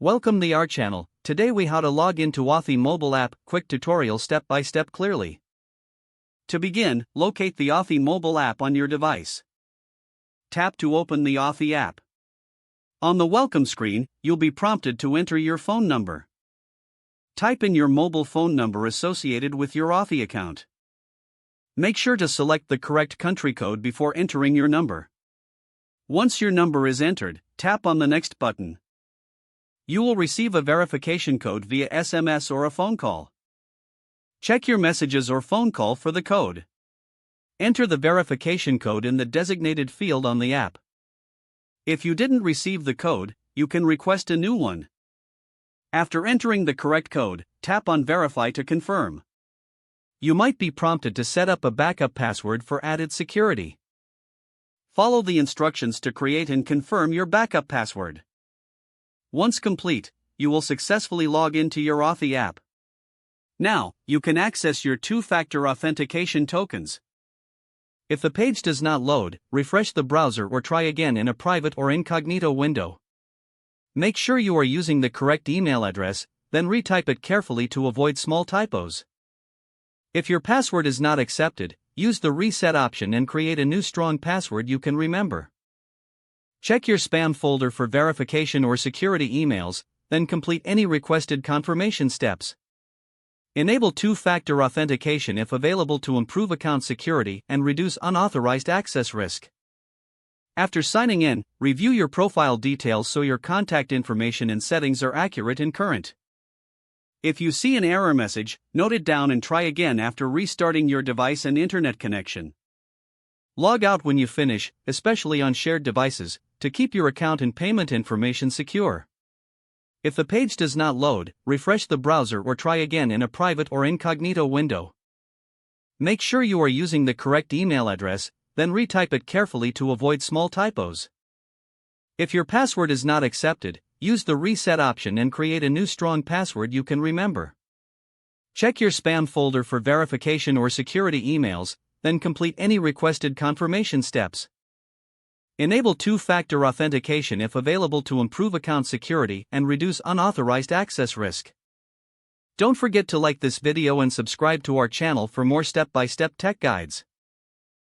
Welcome to our channel. Today we how to log into Authy mobile app, quick tutorial step by step clearly. To begin, locate the Authy mobile app on your device. Tap to open the Authy app. On the welcome screen, you'll be prompted to enter your phone number. Type in your mobile phone number associated with your Authy account. Make sure to select the correct country code before entering your number. Once your number is entered, tap on the next button. You will receive a verification code via SMS or a phone call. Check your messages or phone call for the code. Enter the verification code in the designated field on the app. If you didn't receive the code, you can request a new one. After entering the correct code, tap on Verify to confirm. You might be prompted to set up a backup password for added security. Follow the instructions to create and confirm your backup password. Once complete, you will successfully log into your Authy app. Now, you can access your two-factor authentication tokens. If the page does not load, refresh the browser or try again in a private or incognito window. Make sure you are using the correct email address, then retype it carefully to avoid small typos. If your password is not accepted, use the reset option and create a new strong password you can remember. Check your spam folder for verification or security emails, then complete any requested confirmation steps. Enable two-factor authentication if available to improve account security and reduce unauthorized access risk. After signing in, review your profile details so your contact information and settings are accurate and current. If you see an error message, note it down and try again after restarting your device and internet connection. Log out when you finish, especially on shared devices, to keep your account and payment information secure. If the page does not load, refresh the browser or try again in a private or incognito window. Make sure you are using the correct email address, then retype it carefully to avoid small typos. If your password is not accepted, use the reset option and create a new strong password you can remember. Check your spam folder for verification or security emails, then complete any requested confirmation steps. Enable two-factor authentication if available to improve account security and reduce unauthorized access risk. Don't forget to like this video and subscribe to our channel for more step-by-step tech guides.